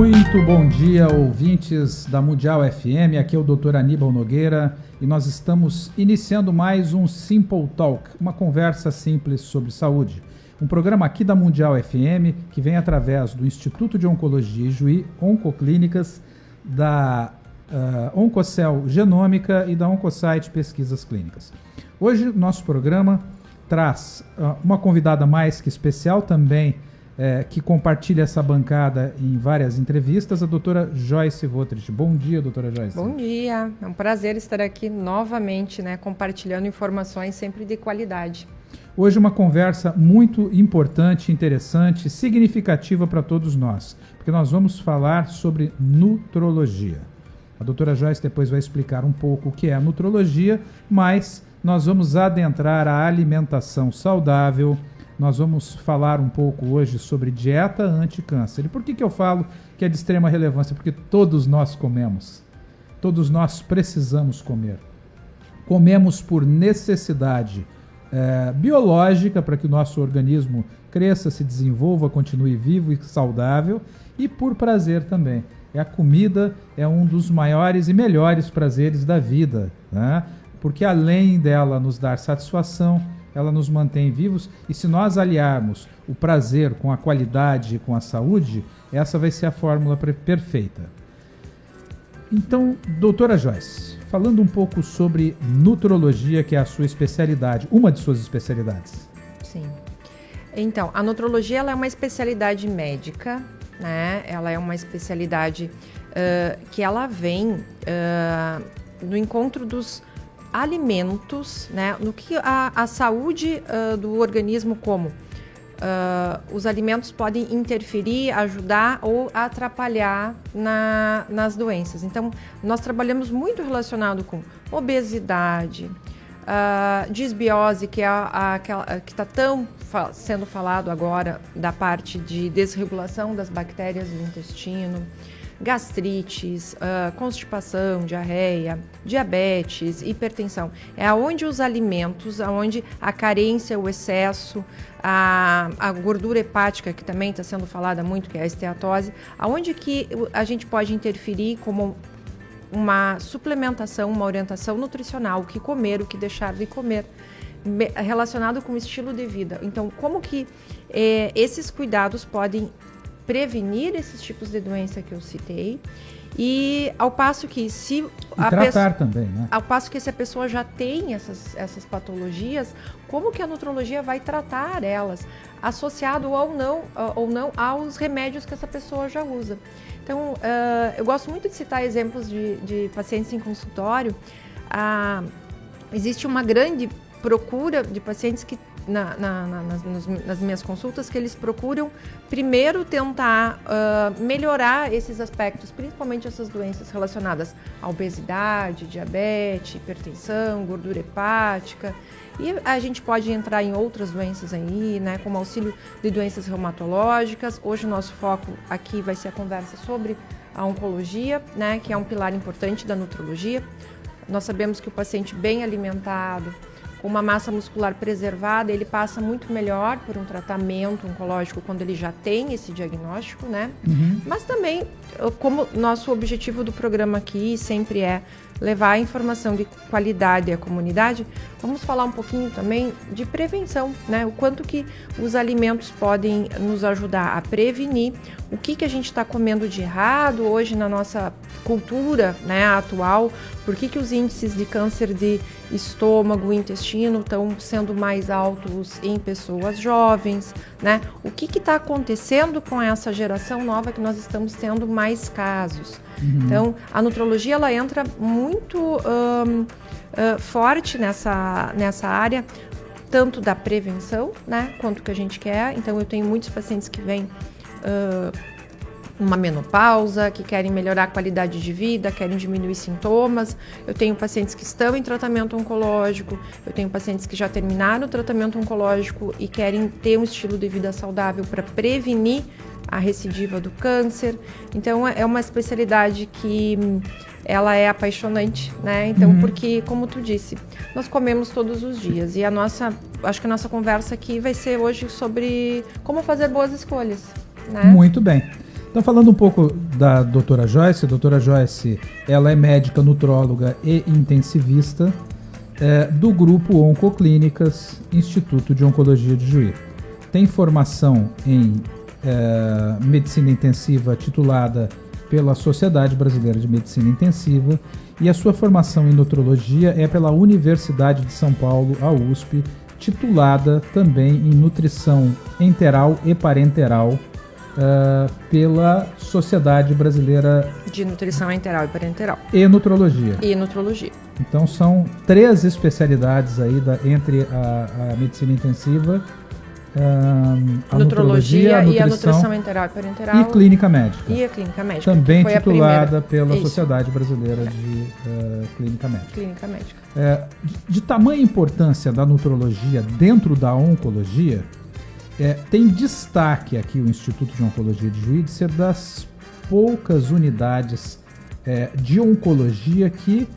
Muito bom dia, ouvintes da Mundial FM. Aqui é o Dr. Aníbal Nogueira e nós estamos iniciando mais um Simple Talk, uma conversa simples sobre saúde. Um programa aqui da Mundial FM que vem através do Instituto de Oncologia Ijuí, Oncoclínicas, da Oncocell Genômica e da Oncosite Pesquisas Clínicas. Hoje o nosso programa traz uma convidada mais que especial também, que compartilha essa bancada em várias entrevistas, a doutora Joyce Votrich. Bom dia, doutora Joyce. Bom dia, é um prazer estar aqui novamente, compartilhando informações sempre de qualidade. Hoje uma conversa muito importante, interessante, significativa para todos nós, porque nós vamos falar sobre nutrologia. A doutora Joyce depois vai explicar um pouco o que é a nutrologia, mas nós vamos adentrar a alimentação saudável. Nós vamos falar um pouco hoje sobre dieta anti-câncer. E por que eu falo que é de extrema relevância? Porque todos nós comemos. Todos nós precisamos comer. Comemos por necessidade biológica para que o nosso organismo cresça, se desenvolva, continue vivo e saudável, e por prazer também. A comida é um dos maiores e melhores prazeres da vida, né? Porque além dela nos dar satisfação, ela nos mantém vivos, e se nós aliarmos o prazer com a qualidade e com a saúde, essa vai ser a fórmula perfeita. Então, doutora Joyce, falando um pouco sobre nutrologia, que é a sua especialidade, uma de suas especialidades. Sim. Então, a nutrologia ela é uma especialidade médica, né? Ela é uma especialidade que ela vem no encontro dos alimentos, né, no que a saúde do organismo, como os alimentos podem interferir, ajudar ou atrapalhar nas doenças. Então, nós trabalhamos muito relacionado com obesidade, disbiose, que é aquela que está sendo falado agora da parte de desregulação das bactérias do intestino, gastrites, constipação, diarreia, diabetes, hipertensão. É aonde os alimentos, aonde a carência, o excesso, a gordura hepática, que também está sendo falada muito, que é a esteatose, aonde que a gente pode interferir como uma suplementação, uma orientação nutricional, o que comer, o que deixar de comer, relacionado com o estilo de vida. Então, como que esses cuidados podem prevenir esses tipos de doença que eu citei, e ao passo que tratar também, né? Ao passo que se a pessoa já tem essas patologias, como que a nutrologia vai tratar elas, associado ou não aos remédios que essa pessoa já usa. Então, eu gosto muito de citar exemplos de pacientes em consultório. Existe uma grande procura de pacientes que nas minhas consultas, que eles procuram primeiro tentar melhorar esses aspectos, principalmente essas doenças relacionadas à obesidade, diabetes, hipertensão, gordura hepática, e a gente pode entrar em outras doenças aí, né, como auxílio de doenças reumatológicas. Hoje o nosso foco aqui vai ser a conversa sobre a oncologia, né, que é um pilar importante da nutrologia. Nós sabemos que o paciente bem alimentado, com uma massa muscular preservada, ele passa muito melhor por um tratamento oncológico quando ele já tem esse diagnóstico, né? Uhum. Mas também, como nosso objetivo do programa aqui sempre é levar a informação de qualidade à comunidade, vamos falar um pouquinho também de prevenção, né? O quanto que os alimentos podem nos ajudar a prevenir, o que a gente está comendo de errado hoje na nossa cultura, né, atual, por que os índices de câncer de estômago e intestino estão sendo mais altos em pessoas jovens, né? O que está acontecendo com essa geração nova que nós estamos tendo mais casos? Uhum. Então, a nutrologia ela entra muito forte nessa área, tanto da prevenção, né, quanto que a gente quer. Então, eu tenho muitos pacientes que vêm uma menopausa, que querem melhorar a qualidade de vida, querem diminuir sintomas. Eu tenho pacientes que estão em tratamento oncológico, eu tenho pacientes que já terminaram o tratamento oncológico e querem ter um estilo de vida saudável para prevenir a recidiva do câncer. Então, é uma especialidade que ela é apaixonante, né? Então, porque, como tu disse, nós comemos todos os dias e acho que a nossa conversa aqui vai ser hoje sobre como fazer boas escolhas, né? Muito bem. Então, falando um pouco da doutora Joyce, a doutora Joyce, ela é médica nutróloga e intensivista do grupo Oncoclínicas, Instituto de Oncologia de Juí. Tem formação em medicina intensiva titulada pela Sociedade Brasileira de Medicina Intensiva e a sua formação em nutrologia é pela Universidade de São Paulo, a USP, titulada também em nutrição enteral e parenteral pela Sociedade Brasileira de Nutrição Enteral e Parenteral. E Nutrologia. E Nutrologia. Então são 3 especialidades aí entre a medicina intensiva, a nutrologia, a e a nutrição enteral e parenteral. E clínica médica. E a clínica médica. Também titulada pela Sociedade Brasileira de Clínica Médica. Clínica médica. De tamanha importância da nutrologia dentro da oncologia, tem destaque aqui o Instituto de Oncologia de Juí de ser das poucas unidades de oncologia que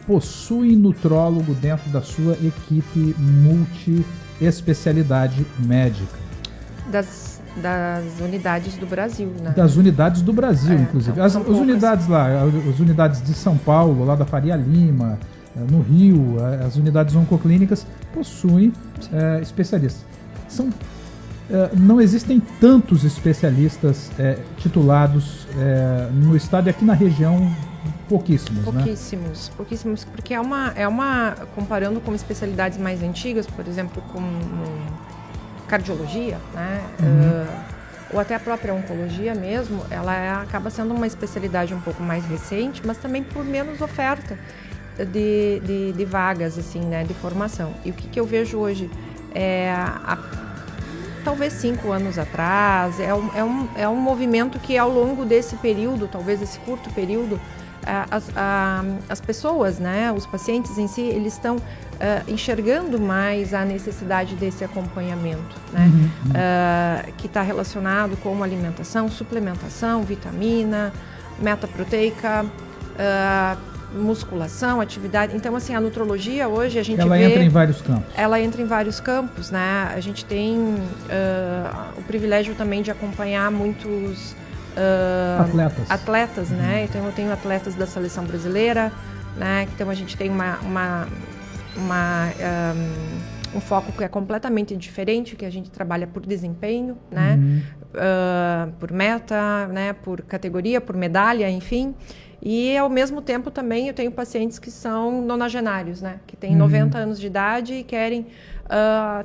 possuem nutrólogo dentro da sua equipe multi-especialidade médica. Das unidades do Brasil, né? Das unidades do Brasil, inclusive. As unidades lá, as unidades de São Paulo, lá da Faria Lima, no Rio, as unidades oncoclínicas possuem especialistas. Não existem tantos especialistas titulados no estado e aqui na região pouquíssimos, pouquíssimos, porque comparando com especialidades mais antigas, por exemplo, como cardiologia, né, ou até a própria oncologia mesmo, ela acaba sendo uma especialidade um pouco mais recente, mas também por menos oferta de vagas, assim, né, de formação. E o que eu vejo hoje talvez 5 anos atrás, é um movimento que ao longo desse período, talvez esse curto período, as pessoas, né, os pacientes em si, eles estão enxergando mais a necessidade desse acompanhamento, né, que está relacionado com alimentação, suplementação, vitamina, metaproteica, musculação, atividade. Então, assim, a nutrologia hoje a gente Ela entra em vários campos. Ela entra em vários campos, né? A gente tem o privilégio também de acompanhar muitos atletas, né? Então, eu tenho atletas da seleção brasileira, né? Então, a gente tem um foco que é completamente diferente, que a gente trabalha por desempenho, né? Por meta, né? Por categoria, por medalha, enfim. E, ao mesmo tempo, também eu tenho pacientes que são nonagenários, né? Que têm 90 anos de idade e querem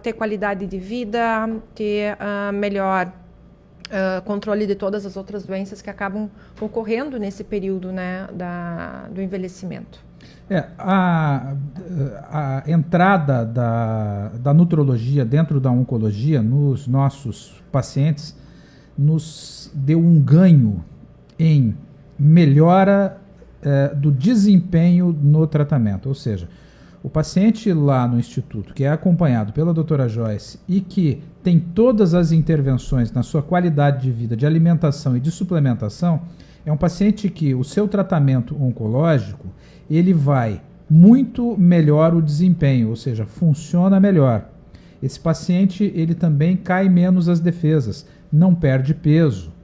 ter qualidade de vida, ter melhor controle de todas as outras doenças que acabam ocorrendo nesse período, né, do envelhecimento. A entrada da nutrologia dentro da oncologia nos nossos pacientes nos deu um ganho em melhora do desempenho no tratamento, ou seja, o paciente lá no instituto que é acompanhado pela doutora Joyce e que tem todas as intervenções na sua qualidade de vida, de alimentação e de suplementação, é um paciente que o seu tratamento oncológico, ele vai muito melhor o desempenho, ou seja, funciona melhor. Esse paciente, ele também cai menos as defesas, não perde peso.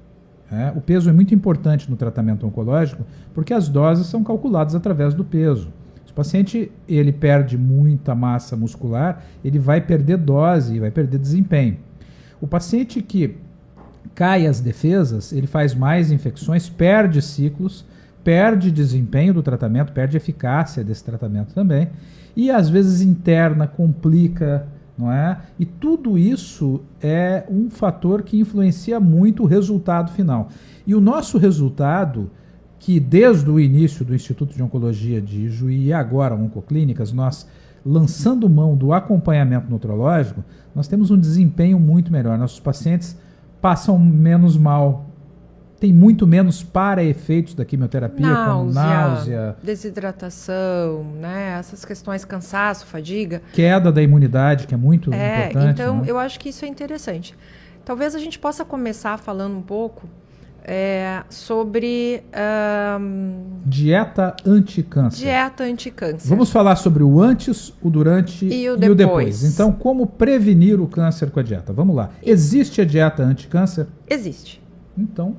O peso é muito importante no tratamento oncológico porque as doses são calculadas através do peso. Se o paciente ele perde muita massa muscular, ele vai perder dose e vai perder desempenho. O paciente que cai as defesas, ele faz mais infecções, perde ciclos, perde desempenho do tratamento, perde eficácia desse tratamento também e às vezes interna, complica, não é? E tudo isso é um fator que influencia muito o resultado final. E o nosso resultado, que desde o início do Instituto de Oncologia de Juí e agora Oncoclínicas, nós lançando mão do acompanhamento nutrológico, nós temos um desempenho muito melhor. Nossos pacientes passam menos mal, tem muito menos para-efeitos da quimioterapia, como náusea, desidratação, né? Essas questões, cansaço, fadiga. Queda da imunidade, que é muito importante. Então, né? Eu acho que isso é interessante. Talvez a gente possa começar falando um pouco sobre... dieta anticâncer. Dieta anticâncer. Vamos falar sobre o antes, o durante e o depois. Então, como prevenir o câncer com a dieta? Vamos lá. Existe a dieta anticâncer? Existe. Então...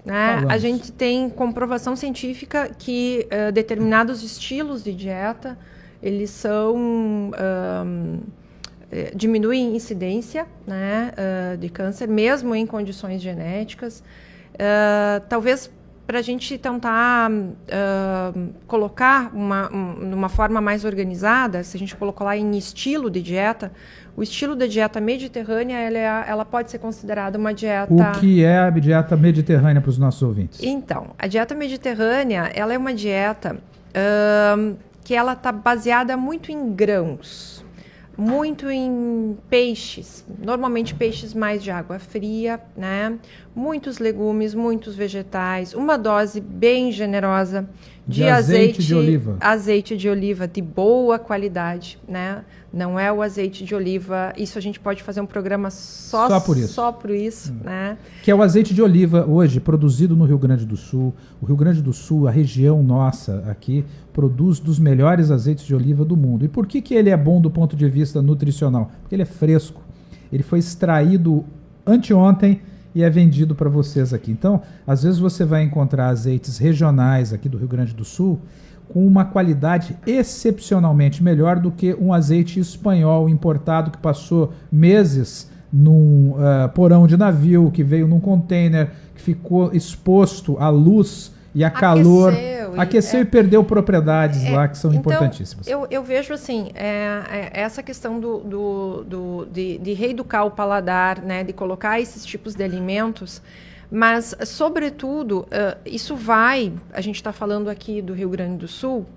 né? A gente tem comprovação científica que determinados estilos de dieta, eles são... diminuem incidência, né, de câncer, mesmo em condições genéticas. Talvez para a gente tentar colocar uma forma mais organizada, se a gente colocar lá em estilo de dieta, o estilo da dieta mediterrânea, ela pode ser considerada uma dieta... O que é a dieta mediterrânea para os nossos ouvintes? Então, a dieta mediterrânea, ela é uma dieta que ela está baseada muito em grãos, muito em peixes, normalmente peixes mais de água fria, né? Muitos legumes, muitos vegetais, uma dose bem generosa de azeite de oliva. Azeite de oliva de boa qualidade, né? Não é o azeite de oliva, isso a gente pode fazer um programa só por isso, né? Que é o azeite de oliva hoje produzido no Rio Grande do Sul. O Rio Grande do Sul, a região nossa aqui, produz dos melhores azeites de oliva do mundo. E por que ele é bom do ponto de vista nutricional? Porque ele é fresco. Ele foi extraído anteontem e é vendido para vocês aqui. Então, às vezes você vai encontrar azeites regionais aqui do Rio Grande do Sul com uma qualidade excepcionalmente melhor do que um azeite espanhol importado que passou meses num porão de navio, que veio num container, que ficou exposto à luz e a calor. Aqueceu e perdeu propriedades lá que são importantíssimas. Eu vejo assim, essa questão de reeducar o paladar, né, de colocar esses tipos de alimentos, mas, sobretudo, isso vai, a gente está falando aqui do Rio Grande do Sul,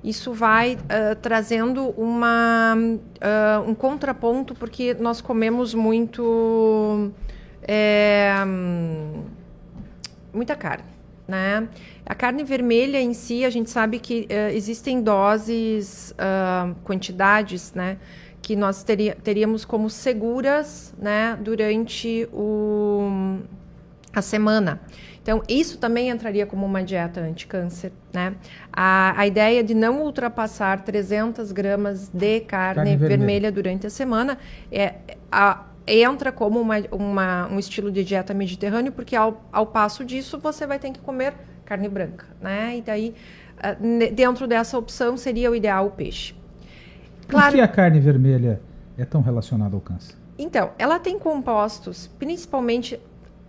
isso vai trazendo um contraponto, porque nós comemos muita carne, né? A carne vermelha em si, a gente sabe que existem doses, quantidades, né, que nós teríamos como seguras, né, durante a semana. Então, isso também entraria como uma dieta anti-câncer, né? A ideia de não ultrapassar 300 gramas de carne vermelha durante a semana entra como um estilo de dieta mediterrâneo, porque ao passo disso você vai ter que comer carne branca, né? E daí, dentro dessa opção, seria o ideal o peixe. Claro, por que a carne vermelha é tão relacionada ao câncer? Então, ela tem compostos, principalmente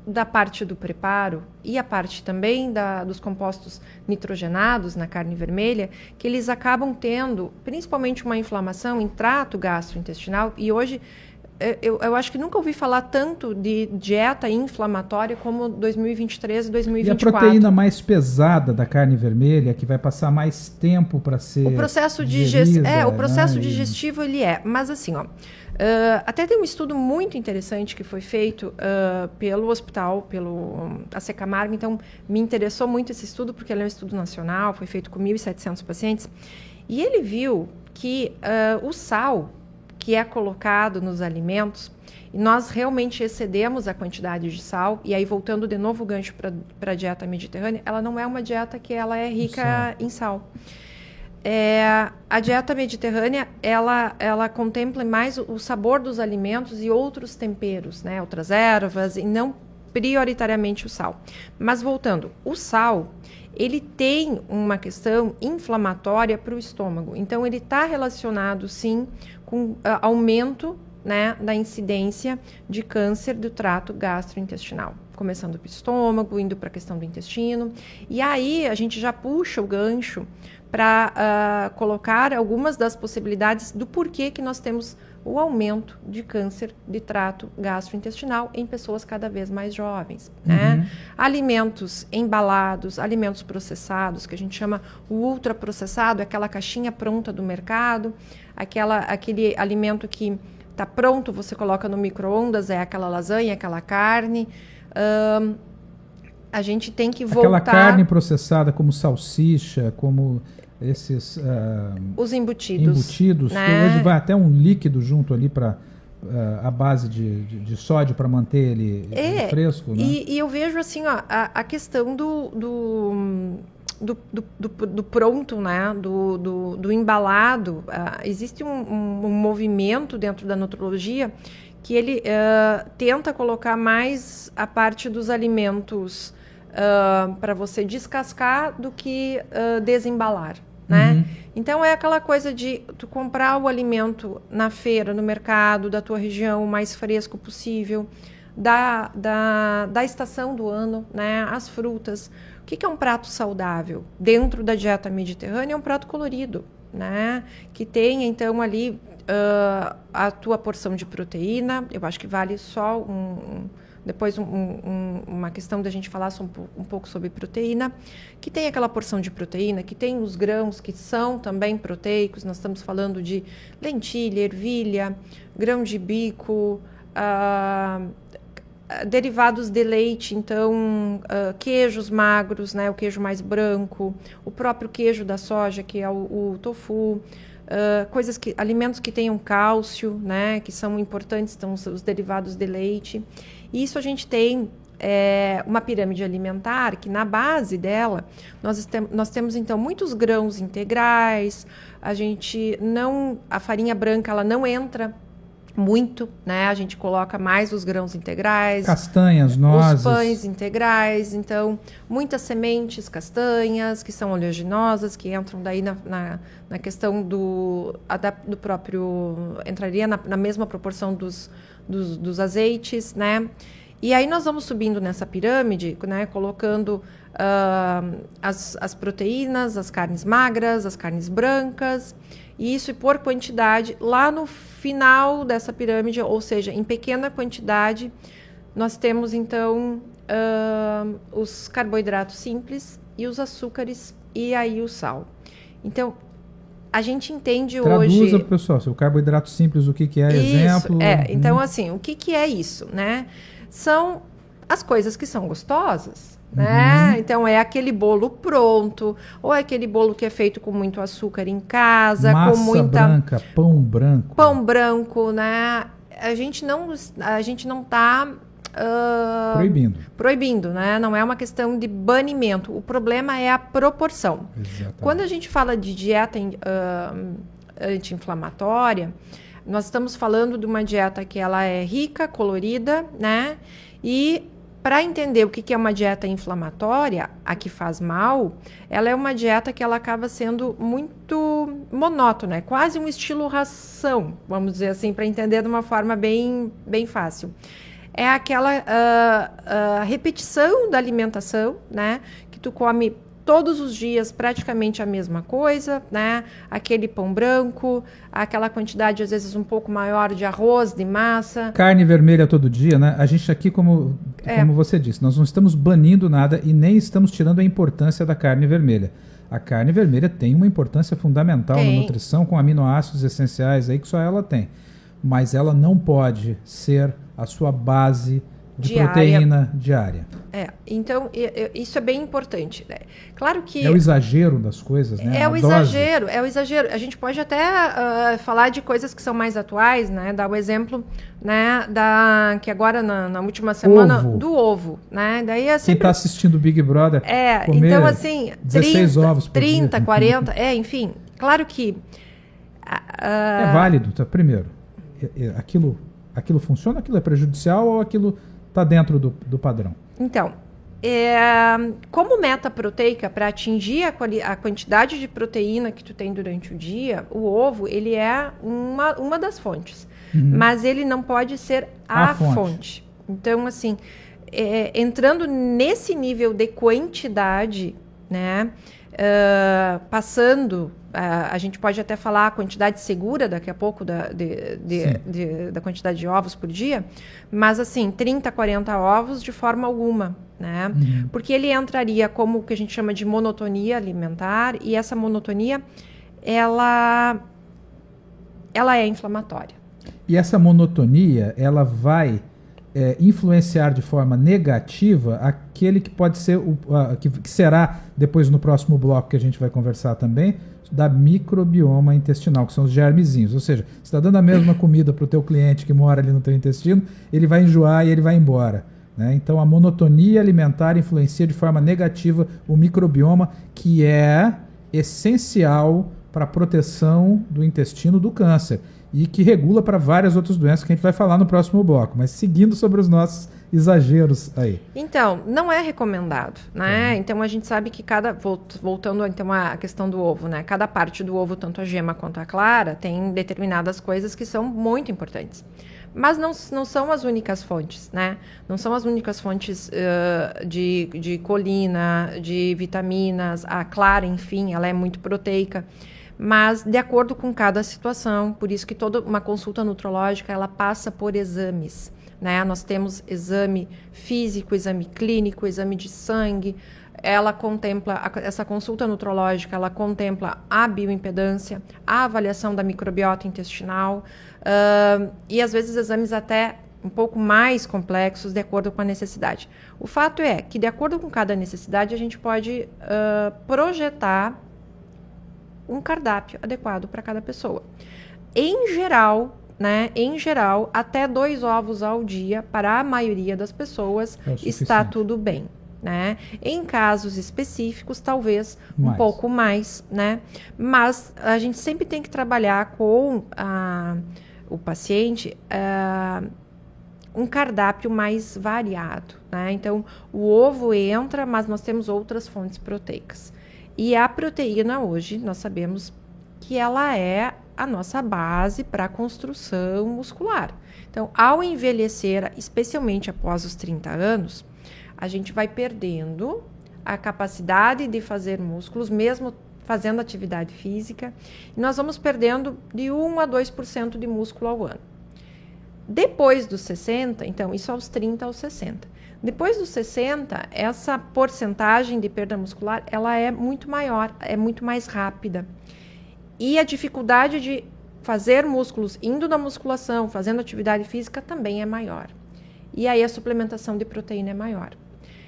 da parte do preparo e a parte também dos compostos nitrogenados na carne vermelha, que eles acabam tendo, principalmente, uma inflamação em trato gastrointestinal. E hoje, eu acho que nunca ouvi falar tanto de dieta inflamatória como 2023 e 2024. E a proteína mais pesada da carne vermelha, que vai passar mais tempo para ser o processo digestivo ele mas assim, ó, até tem um estudo muito interessante que foi feito pelo hospital, pelo AC Camargo, então me interessou muito esse estudo, porque ele é um estudo nacional, foi feito com 1.700 pacientes, e ele viu que o sal que é colocado nos alimentos, e nós realmente excedemos a quantidade de sal, e aí voltando de novo o gancho para a dieta mediterrânea, ela não é uma dieta que ela é rica em sal. A dieta mediterrânea, ela contempla mais o sabor dos alimentos e outros temperos, né, outras ervas, e não prioritariamente o sal. Mas voltando, o sal, ele tem uma questão inflamatória para o estômago. Então, ele está relacionado, sim, com aumento, né, da incidência de câncer do trato gastrointestinal. Começando pelo estômago, indo para a questão do intestino. E aí, a gente já puxa o gancho para colocar algumas das possibilidades do porquê que nós temos o aumento de câncer de trato gastrointestinal em pessoas cada vez mais jovens, né? Alimentos embalados, alimentos processados, que a gente chama o ultraprocessado, aquela caixinha pronta do mercado, aquele alimento que está pronto, você coloca no micro-ondas, é aquela lasanha, aquela carne. A gente tem que voltar... Aquela carne processada como salsicha, como esses... os embutidos, né? Que hoje vai até um líquido junto ali para a base de sódio para manter ele fresco, né? E eu vejo assim, ó, a questão do pronto, né? do embalado. Existe um movimento dentro da nutrologia que ele tenta colocar mais a parte dos alimentos para você descascar do que desembalar, né? Então é aquela coisa de tu comprar o alimento na feira, no mercado, da tua região, o mais fresco possível, da estação do ano, né? As frutas. O que é um prato saudável? Dentro da dieta mediterrânea é um prato colorido, né? Que tenha, então, ali a tua porção de proteína. Eu acho que vale só depois uma questão da gente falar um pouco sobre proteína, que tem aquela porção de proteína, que tem os grãos que são também proteicos. Nós estamos falando de lentilha, ervilha, grão de bico, derivados de leite, então queijos magros, né, o queijo mais branco, o próprio queijo da soja, que é o tofu, alimentos que tenham cálcio, né, que são importantes, então os derivados de leite. E isso a gente tem uma pirâmide alimentar que na base dela nós temos então muitos grãos integrais. A farinha branca ela não entra muito, né? A gente coloca mais os grãos integrais, castanhas, nozes, os pães integrais, então muitas sementes castanhas que são oleaginosas, que entram daí na questão do próprio, entraria na mesma proporção dos azeites, né? E aí nós vamos subindo nessa pirâmide, né, colocando as proteínas, as carnes magras, as carnes brancas, e isso por quantidade. Lá no final dessa pirâmide, ou seja, em pequena quantidade, nós temos então os carboidratos simples e os açúcares e aí o sal. Então, a gente entende hoje... Traduza para o pessoal, o carboidrato simples, o que é, isso, exemplo... Então, assim, o que é isso, né? São as coisas que são gostosas, né? Então, é aquele bolo pronto, ou é aquele bolo que é feito com muito açúcar em casa, massa com muita... branca, pão branco. Pão branco, né? A gente não está... proibindo, né? Não é uma questão de banimento. O problema é a proporção. Exatamente. Quando a gente fala de dieta anti-inflamatória, nós estamos falando de uma dieta que ela é rica, colorida, né? E para entender o que é uma dieta inflamatória, a que faz mal, ela é uma dieta que ela acaba sendo muito monótona, é quase um estilo ração, vamos dizer assim, para entender de uma forma bem fácil. É aquela repetição da alimentação, né? Que tu come todos os dias praticamente a mesma coisa, né? Aquele pão branco, aquela quantidade às vezes um pouco maior de arroz, de massa. Carne vermelha todo dia, né? A gente aqui, como você disse, nós não estamos banindo nada e nem estamos tirando a importância da carne vermelha. A carne vermelha tem uma importância fundamental na nutrição, com aminoácidos essenciais aí que só ela tem. Mas ela não pode ser a sua base de proteína diária. Então isso é bem importante, né? Claro que... É o exagero das coisas, né? É o exagero. A gente pode até falar de coisas que são mais atuais, né? Dar o exemplo, né? Que agora, na última semana, do ovo, né? Daí é sempre... Quem está assistindo o Big Brother comer então assim, 16 ovos por 30, dia. 40, enfim. Claro que... É válido, tá? Primeiro, aquilo funciona, aquilo é prejudicial ou aquilo está dentro do padrão? Então, como meta proteica, para atingir a quantidade de proteína que tu tem durante o dia, o ovo ele é uma das fontes, mas ele não pode ser a fonte. Então, assim, entrando nesse nível de quantidade, né, passando... a gente pode até falar a quantidade segura daqui a pouco da quantidade de ovos por dia, mas assim, 30, 40 ovos de forma alguma, né? Porque ele entraria como o que a gente chama de monotonia alimentar, e essa monotonia, ela é inflamatória. E essa monotonia, ela vai influenciar de forma negativa aquele que pode ser, que será depois no próximo bloco que a gente vai conversar também, da microbioma intestinal, que são os germezinhos. Ou seja, você está dando a mesma comida para o teu cliente que mora ali no teu intestino, ele vai enjoar e ele vai embora, né? Então a monotonia alimentar influencia de forma negativa o microbioma, que é essencial para a proteção do intestino do câncer. e que regula para várias outras doenças que a gente vai falar no próximo bloco, mas seguindo sobre os nossos exageros aí. Então, não é recomendado, né? Então, a gente sabe que voltando então à questão do ovo, né? Cada parte do ovo, tanto a gema quanto a clara, tem determinadas coisas que são muito importantes. Mas não são as únicas fontes, né? Não são as únicas fontes de colina, de vitaminas. A clara, enfim, ela é muito proteica. Mas de acordo com cada situação, por isso que toda uma consulta nutrológica, ela passa por exames, né? Nós temos exame físico, exame clínico, exame de sangue. Ela contempla, essa consulta nutrológica, ela contempla a bioimpedância, a avaliação da microbiota intestinal e às vezes exames até um pouco mais complexos de acordo com a necessidade. O fato é que de acordo com cada necessidade a gente pode projetar um cardápio adequado para cada pessoa. Em geral, né? Em geral, até 2 ovos ao dia para a maioria das pessoas está tudo bem, né? Em casos específicos, talvez um pouco mais, né? Mas a gente sempre tem que trabalhar com o paciente um cardápio mais variado, né? Então, o ovo entra, mas nós temos outras fontes proteicas. E a proteína hoje, nós sabemos que ela é a nossa base para a construção muscular. Então, ao envelhecer, especialmente após os 30 anos, a gente vai perdendo a capacidade de fazer músculos, mesmo fazendo atividade física, e nós vamos perdendo de 1 a 2% de músculo ao ano. Depois dos 60, então, isso aos 30 aos 60. Depois dos 60, essa porcentagem de perda muscular, ela é muito maior, é muito mais rápida. E a dificuldade de fazer músculos indo na musculação, fazendo atividade física, também é maior. E aí a suplementação de proteína é maior.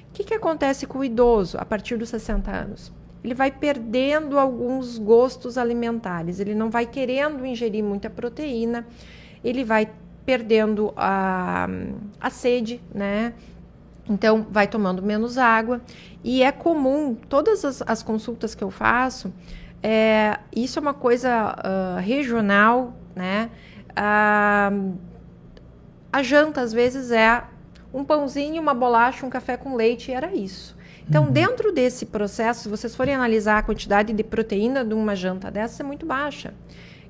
O que acontece com o idoso a partir dos 60 anos? Ele vai perdendo alguns gostos alimentares, ele não vai querendo ingerir muita proteína, ele vai perdendo a sede, né? Então, vai tomando menos água. E é comum, todas as consultas que eu faço, isso é uma coisa regional, né? A janta, às vezes, é um pãozinho, uma bolacha, um café com leite, e era isso. Então, dentro desse processo, se vocês forem analisar a quantidade de proteína de uma janta dessa, é muito baixa.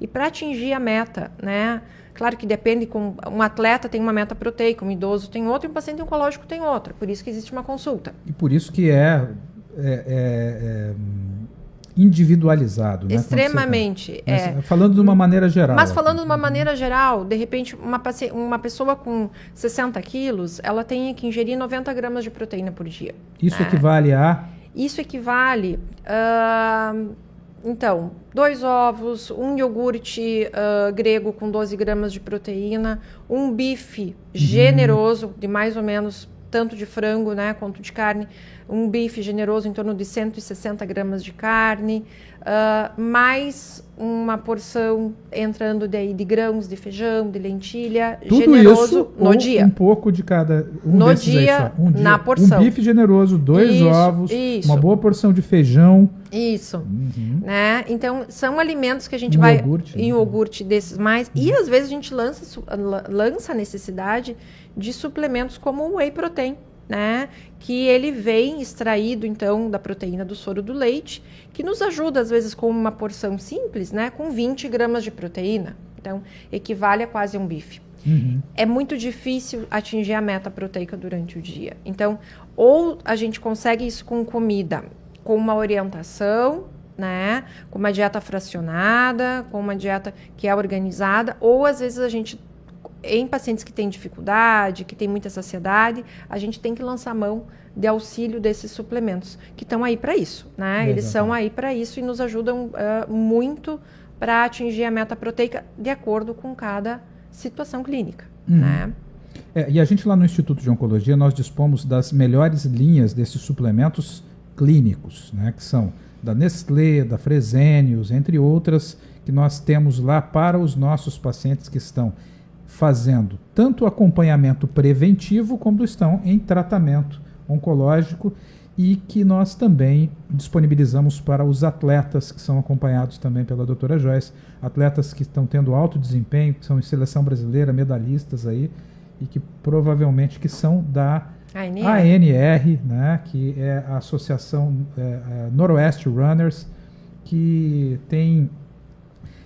E para atingir a meta, né? Claro que depende, com um atleta tem uma meta proteica, um idoso tem outra e um paciente oncológico tem outra. Por isso que existe uma consulta. E por isso que é individualizado, né? Extremamente. Falando de uma maneira geral. Mas falando de uma maneira geral, de repente, uma pessoa com 60 quilos, ela tem que ingerir 90 gramas de proteína por dia. Isso equivale a? Isso equivale... Então, 2 ovos, um iogurte grego com 12 gramas de proteína, um bife generoso de mais ou menos tanto de frango, né, quanto de carne, um bife generoso em torno de 160 gramas de carne, mais uma porção entrando daí de grãos de feijão, de lentilha, tudo generoso isso, no dia. Um pouco de cada no dia, um dia, na porção. Um bife generoso, 2 ovos, uma boa porção de feijão. Isso, né? Então, são alimentos que a gente vai... Iogurte, em iogurte desses mais. E, às vezes, a gente lança a necessidade de suplementos como o whey protein, né? Que ele vem extraído, então, da proteína do soro do leite, que nos ajuda, às vezes, com uma porção simples, né? Com 20 gramas de proteína. Então, equivale a quase um bife. É muito difícil atingir a meta proteica durante o dia. Então, ou a gente consegue isso com comida, com uma orientação, né? Com uma dieta fracionada, com uma dieta que é organizada, ou às vezes a gente, em pacientes que têm dificuldade, que têm muita saciedade, a gente tem que lançar mão de auxílio desses suplementos, que estão aí para isso, né? Eles são aí para isso e nos ajudam muito para atingir a meta proteica de acordo com cada situação clínica, né? E a gente lá no Instituto de Oncologia, nós dispomos das melhores linhas desses suplementos clínicos, né, que são da Nestlé, da Fresenius, entre outras, que nós temos lá para os nossos pacientes que estão fazendo tanto acompanhamento preventivo como estão em tratamento oncológico. e que nós também disponibilizamos para os atletas que são acompanhados também pela doutora Joyce, atletas que estão tendo alto desempenho, que são em seleção brasileira, medalhistas aí, e que provavelmente que são da ANR, né, que é a Associação Noroeste Runners, que tem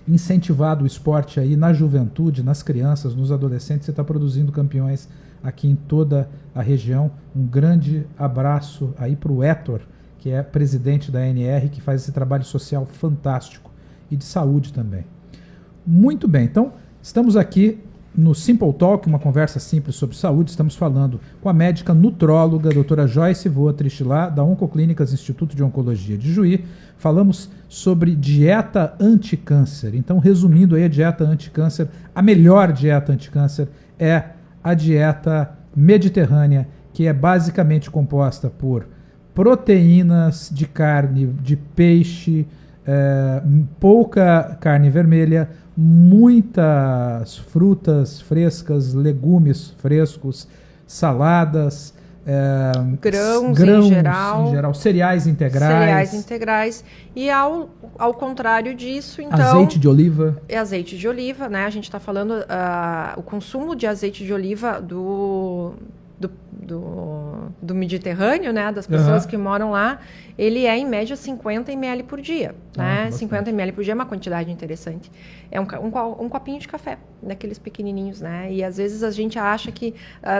incentivado o esporte aí na juventude, nas crianças, nos adolescentes, e está produzindo campeões aqui em toda a região. Um grande abraço aí para o Héctor, que é presidente da ANR, que faz esse trabalho social fantástico e de saúde também. Muito bem, então estamos aqui no Simple Talk, uma conversa simples sobre saúde. Estamos falando com a médica nutróloga, doutora Joyce Votrich, lá da Oncoclínicas Instituto de Oncologia de Juí. Falamos sobre dieta anticâncer. Então, resumindo aí a dieta anticâncer, a melhor dieta anticâncer é a dieta mediterrânea, que é basicamente composta por proteínas de carne, de peixe, pouca carne vermelha, muitas frutas frescas, legumes frescos, saladas, grãos em geral, cereais integrais. E ao contrário disso, então, azeite de oliva. É azeite de oliva, né? A gente está falando o consumo de azeite de oliva do Mediterrâneo, né, das pessoas que moram lá, ele é em média 50 ml por dia, né? 50 ml por dia é uma quantidade interessante. É um copinho de café, daqueles pequenininhos, né? E às vezes a gente acha que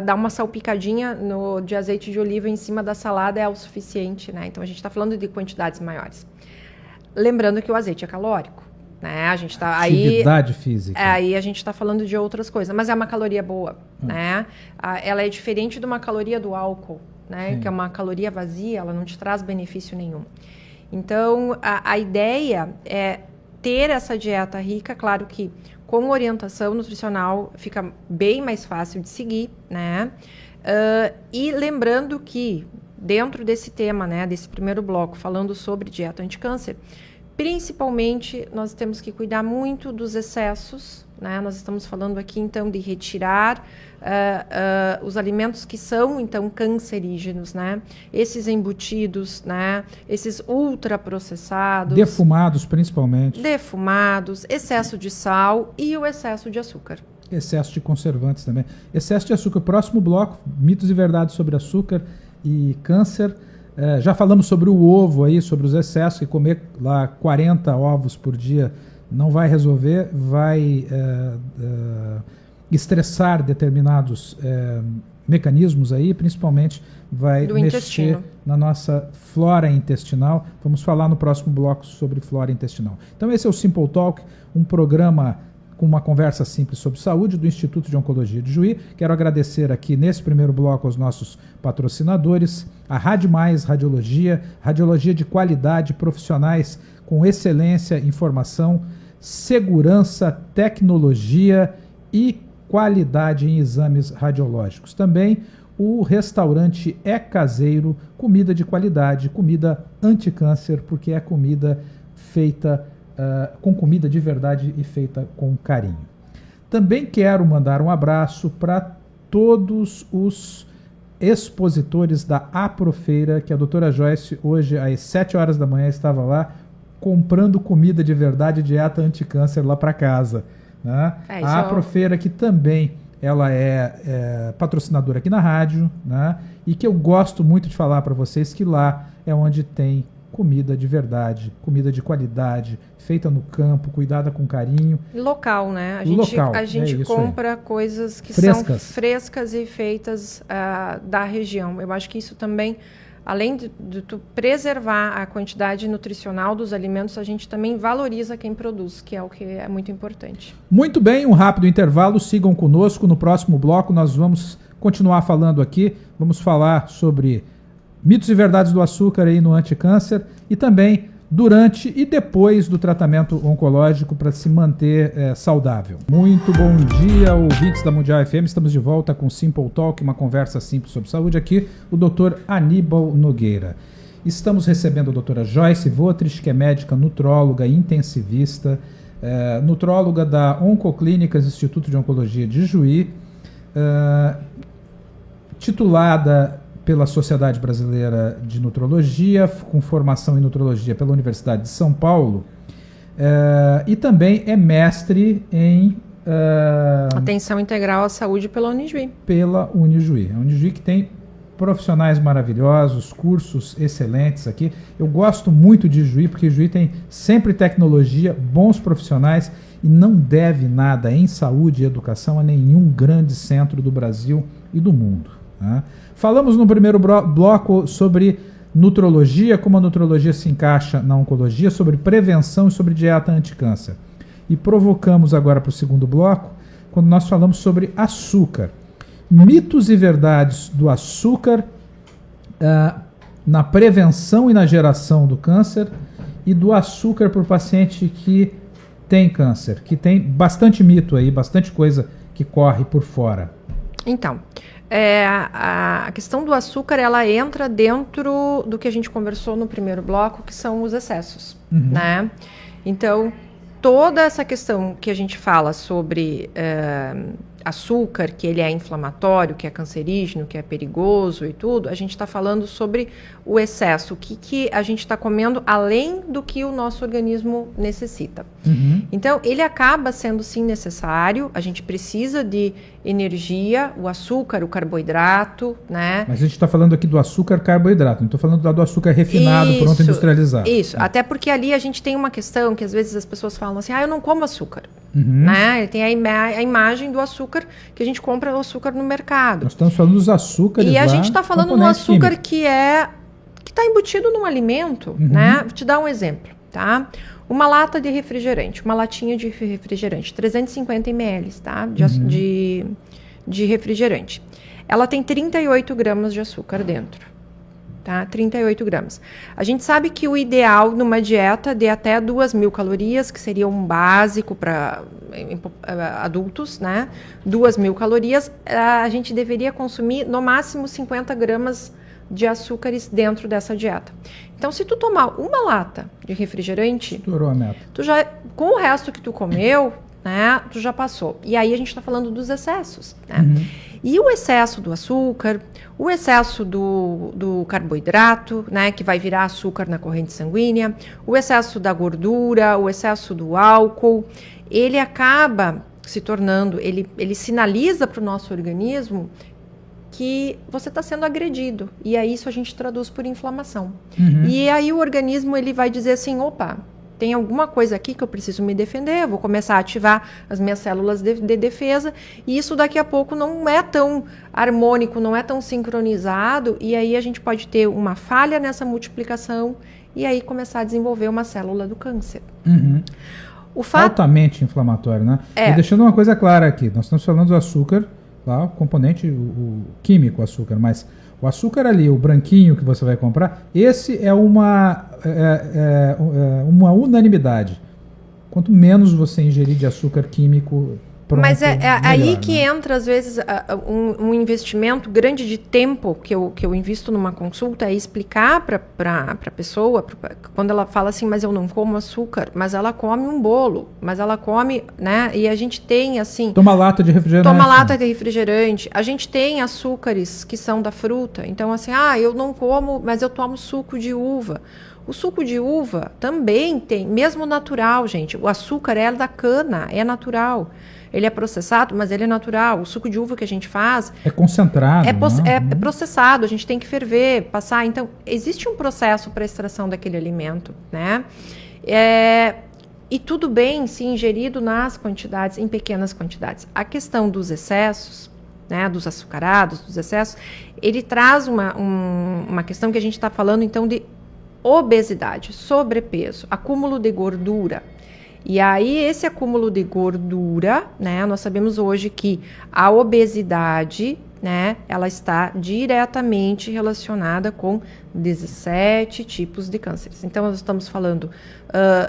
dar uma salpicadinha de azeite de oliva em cima da salada é o suficiente, né? Então a gente está falando de quantidades maiores. Lembrando que o azeite é calórico, né? A gente tá atividade física. Aí a gente está falando de outras coisas, mas é uma caloria boa, né? Ela é diferente de uma caloria do álcool, né? Sim. Que é uma caloria vazia, ela não te traz benefício nenhum. Então, a ideia é ter essa dieta rica, claro que com orientação nutricional fica bem mais fácil de seguir, né? E lembrando que dentro desse tema, né, desse primeiro bloco, falando sobre dieta anticâncer, principalmente, nós temos que cuidar muito dos excessos, né? Nós estamos falando aqui, então, de retirar os alimentos que são, então, cancerígenos, né? Esses embutidos, né? Esses ultraprocessados. Defumados, principalmente. Defumados, excesso de sal e o excesso de açúcar. Excesso de conservantes também. Excesso de açúcar. Próximo bloco, mitos e verdades sobre açúcar e câncer. Já falamos sobre o ovo aí, sobre os excessos, que comer lá 40 ovos por dia não vai resolver, vai estressar determinados mecanismos aí, principalmente vai mexer na nossa flora intestinal. Vamos falar no próximo bloco sobre flora intestinal. Então esse é o Simple Talk, um programa com uma conversa simples sobre saúde do Instituto de Oncologia de Juí. Quero agradecer aqui nesse primeiro bloco aos nossos patrocinadores, a Rad Mais Radiologia, radiologia de qualidade, profissionais com excelência, informação, segurança, tecnologia e qualidade em exames radiológicos. Também o restaurante É Caseiro, comida de qualidade, comida anticâncer, porque é comida feita com comida de verdade e feita com carinho. Também quero mandar um abraço para todos os expositores da Aprofeira, que a doutora Joyce hoje às 7 horas da manhã estava lá comprando comida de verdade, dieta anticâncer lá para casa, né? A Aprofeira, que também ela é patrocinadora aqui na rádio, né? E que eu gosto muito de falar para vocês que lá é onde tem comida de verdade, comida de qualidade, feita no campo, cuidada com carinho. Local, né? A gente compra coisas que são frescas e feitas da região. Eu acho que isso também, além de tu preservar a quantidade nutricional dos alimentos, a gente também valoriza quem produz, que é o que é muito importante. Muito bem, um rápido intervalo, sigam conosco. No próximo bloco nós vamos continuar falando aqui, vamos falar sobre mitos e verdades do açúcar aí no anticâncer e também durante e depois do tratamento oncológico para se manter saudável. Muito bom dia, ouvintes da Mundial FM. Estamos de volta com Simple Talk, uma conversa simples sobre saúde. Aqui o Dr. Aníbal Nogueira. Estamos recebendo a doutora Joyce Votrich, que é médica nutróloga e intensivista, nutróloga da Oncoclínicas Instituto de Oncologia de Juí, titulada pela Sociedade Brasileira de Nutrologia, com formação em Nutrologia pela Universidade de São Paulo, e também é mestre em... Atenção Integral à Saúde pela Unijuí. Pela Unijuí. A Unijuí que tem profissionais maravilhosos, cursos excelentes aqui. Eu gosto muito de Juí, porque Juí tem sempre tecnologia, bons profissionais e não deve nada em saúde e educação a nenhum grande centro do Brasil e do mundo. Tá? Falamos no primeiro bloco sobre nutrologia, como a nutrologia se encaixa na oncologia, sobre prevenção e sobre dieta anticâncer. E provocamos agora para o segundo bloco, quando nós falamos sobre açúcar. Mitos e verdades do açúcar na prevenção e na geração do câncer e do açúcar para o paciente que tem câncer, que tem bastante mito aí, bastante coisa que corre por fora. Então, a questão do açúcar, ela entra dentro do que a gente conversou no primeiro bloco, que são os excessos, né? Então, toda essa questão que a gente fala sobre açúcar, que ele é inflamatório, que é cancerígeno, que é perigoso e tudo, a gente está falando sobre o excesso, o que a gente está comendo além do que o nosso organismo necessita. Então, ele acaba sendo sim necessário, a gente precisa de energia, o açúcar, o carboidrato, né? Mas a gente está falando aqui do açúcar carboidrato, não estou falando do açúcar refinado, pronto, industrializado. Isso, até porque ali a gente tem uma questão que às vezes as pessoas falam assim, eu não como açúcar. Né? Ele tem a imagem do açúcar que a gente compra o açúcar no mercado. Nós estamos falando dos açúcares. E a gente está falando do açúcar químico. que está embutido num alimento. Né? Vou te dar um exemplo. Tá? Uma lata de refrigerante, uma latinha de refrigerante, 350 ml tá? de refrigerante. Ela tem 38 gramas de açúcar dentro. Tá? 38 gramas. A gente sabe que o ideal numa dieta de até 2.000 calorias, que seria um básico para adultos, né? 2.000 calorias, a gente deveria consumir no máximo 50 gramas de açúcares dentro dessa dieta. Então, se tu tomar uma lata de refrigerante, estourou a meta. Tu já, com o resto que tu comeu, né, tu já passou. E aí a gente está falando dos excessos, né? E o excesso do açúcar, o excesso do carboidrato, né, que vai virar açúcar na corrente sanguínea, o excesso da gordura, o excesso do álcool, ele acaba se tornando, ele sinaliza para o nosso organismo que você está sendo agredido. E aí isso a gente traduz por inflamação. E aí o organismo ele vai dizer assim, opa, tem alguma coisa aqui que eu preciso me defender, eu vou começar a ativar as minhas células de defesa, e isso daqui a pouco não é tão harmônico, não é tão sincronizado, e aí a gente pode ter uma falha nessa multiplicação, e aí começar a desenvolver uma célula do câncer. Altamente inflamatório, né? E deixando uma coisa clara aqui, nós estamos falando do açúcar, lá, o componente o químico açúcar, mas o açúcar ali, o branquinho que você vai comprar, esse é uma unanimidade. Quanto menos você ingerir de açúcar químico, pronto, mas melhor, aí que entra, às vezes, um investimento grande de tempo que eu invisto numa consulta, é explicar para a pessoa, quando ela fala assim, mas eu não como açúcar, mas ela come um bolo, mas ela come, né? E a gente tem, assim... Toma lata de refrigerante. Toma lata de refrigerante. A gente tem açúcares que são da fruta. Então, assim, eu não como, mas eu tomo suco de uva. O suco de uva também tem, mesmo natural, gente. O açúcar é da cana, é natural. Ele é processado, mas ele é natural. O suco de uva que a gente faz... É concentrado. É processado, a gente tem que ferver, passar. Então, existe um processo para extração daquele alimento, né? E tudo bem se ingerido nas quantidades, em pequenas quantidades. A questão dos excessos, né, dos açucarados, dos excessos, ele traz uma questão que a gente está falando, então, de obesidade, sobrepeso, acúmulo de gordura. E aí, esse acúmulo de gordura, né, nós sabemos hoje que a obesidade, né, ela está diretamente relacionada com 17 tipos de cânceres. Então, nós estamos falando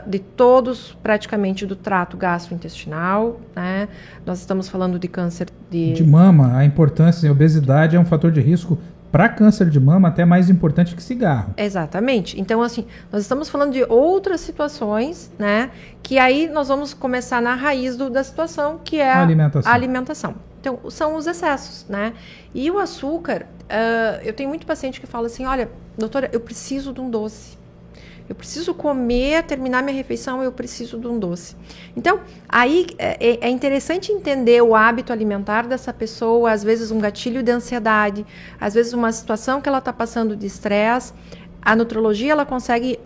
de todos, praticamente, do trato gastrointestinal, né, nós estamos falando de câncer de mama. A importância, a obesidade é um fator de risco para câncer de mama até mais importante que cigarro. Exatamente. Então, assim, nós estamos falando de outras situações, né? Que aí nós vamos começar na raiz da situação, que é a alimentação. Então, são os excessos, né? E o açúcar, eu tenho muito paciente que fala assim, olha, doutora, eu preciso de um doce. Eu preciso comer, terminar minha refeição, eu preciso de um doce. Então, aí é interessante entender o hábito alimentar dessa pessoa, às vezes um gatilho de ansiedade, às vezes uma situação que ela está passando de estresse. A nutrologia ela consegue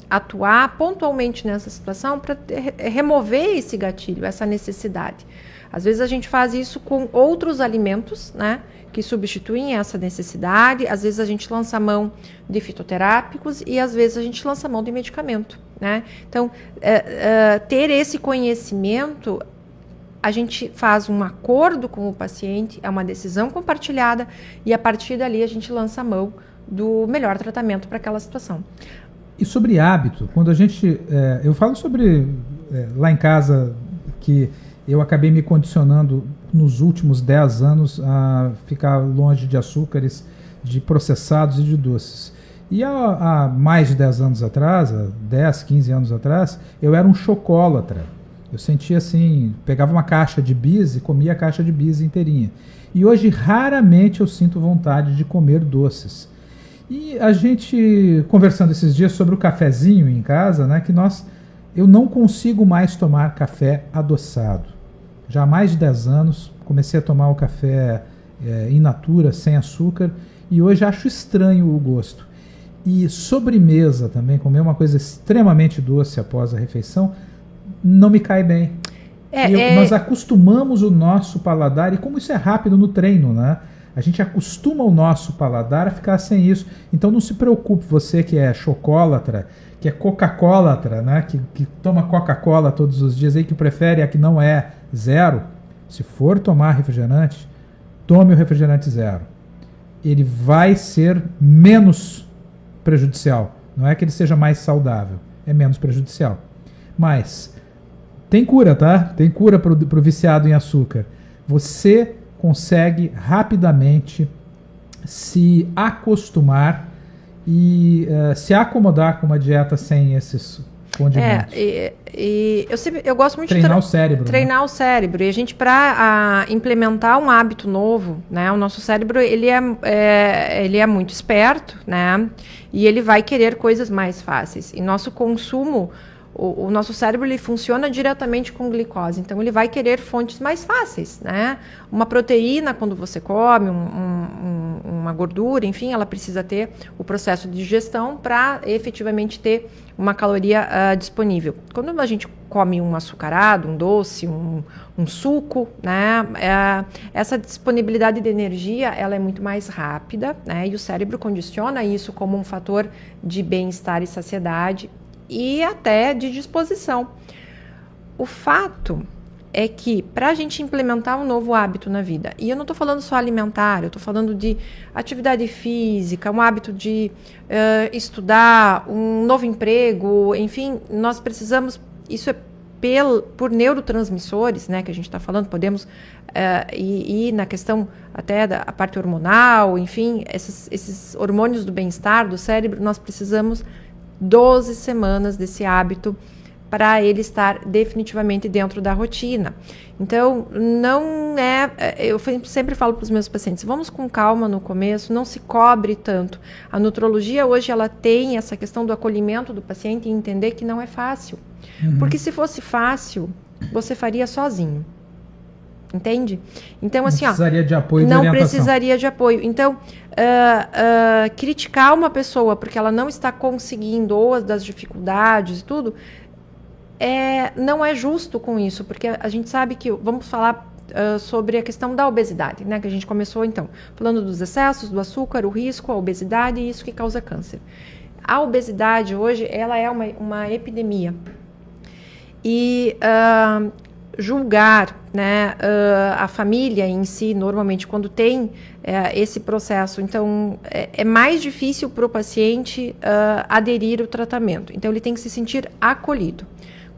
atuar pontualmente nessa situação para remover esse gatilho, essa necessidade. Às vezes a gente faz isso com outros alimentos, né, que substituem essa necessidade. Às vezes a gente lança mão de fitoterápicos e às vezes a gente lança mão de medicamento, né? Então, ter esse conhecimento, a gente faz um acordo com o paciente, é uma decisão compartilhada e a partir dali a gente lança mão do melhor tratamento para aquela situação. E sobre hábito, quando a gente... eu falo sobre lá em casa que eu acabei me condicionando nos últimos 10 anos a ficar longe de açúcares, de processados e de doces. E há mais de 10 anos atrás, há 10, 15 anos atrás, eu era um chocólatra. Eu sentia assim, pegava uma caixa de bis e comia a caixa de bis inteirinha. E hoje raramente eu sinto vontade de comer doces. E a gente, conversando esses dias sobre o cafezinho em casa, né, que eu não consigo mais tomar café adoçado. Já há mais de 10 anos, comecei a tomar o café in natura, sem açúcar, e hoje acho estranho o gosto. E sobremesa também, comer uma coisa extremamente doce após a refeição, não me cai bem. Nós acostumamos o nosso paladar, e como isso é rápido no treino, né? A gente acostuma o nosso paladar a ficar sem isso. Então não se preocupe, você que é chocólatra, que é Coca-Colatra, né? que toma Coca-Cola todos os dias, aí, que prefere a que não é zero. Se for tomar refrigerante, tome o refrigerante zero. Ele vai ser menos prejudicial. Não é que ele seja mais saudável, é menos prejudicial. Mas tem cura, tá? Tem cura para o viciado em açúcar. Você consegue rapidamente se acostumar e se acomodar com uma dieta sem esses condimentos. Eu gosto muito treinar o cérebro. Treinar, né? O cérebro. E a gente, para implementar um hábito novo, né? O nosso cérebro, ele é muito esperto, né? E ele vai querer coisas mais fáceis. E nosso consumo, o nosso cérebro, ele funciona diretamente com glicose. Então, ele vai querer fontes mais fáceis, né? Uma proteína, quando você come, uma gordura, enfim, ela precisa ter o processo de digestão para efetivamente ter uma caloria disponível. Quando a gente come um açucarado, um doce, um suco, né? Essa disponibilidade de energia, ela é muito mais rápida, né? E o cérebro condiciona isso como um fator de bem-estar e saciedade e até de disposição. O fato é que, para a gente implementar um novo hábito na vida, e eu não estou falando só alimentar, eu estou falando de atividade física, um hábito de estudar, um novo emprego, enfim, nós precisamos, isso é por neurotransmissores, né, que a gente está falando, podemos ir na questão até da parte hormonal, enfim, esses hormônios do bem-estar do cérebro, nós precisamos 12 semanas desse hábito para ele estar definitivamente dentro da rotina. Então, não eu sempre falo para os meus pacientes, vamos com calma no começo, não se cobre tanto. A nutrologia hoje, ela tem essa questão do acolhimento do paciente e entender que não é fácil. Uhum. Porque se fosse fácil, você faria sozinho. Entende? Então, assim, não precisaria de apoio, não precisaria de apoio. Então, criticar uma pessoa porque ela não está conseguindo, ou das dificuldades e tudo, não é justo com isso, porque a gente sabe que, vamos falar sobre a questão da obesidade, né, que a gente começou, então, falando dos excessos, do açúcar, o risco, a obesidade e isso que causa câncer. A obesidade hoje, ela é uma epidemia. E julgar, né, a família em si, normalmente, quando tem esse processo, então, é mais difícil para o paciente aderir ao tratamento. Então, ele tem que se sentir acolhido.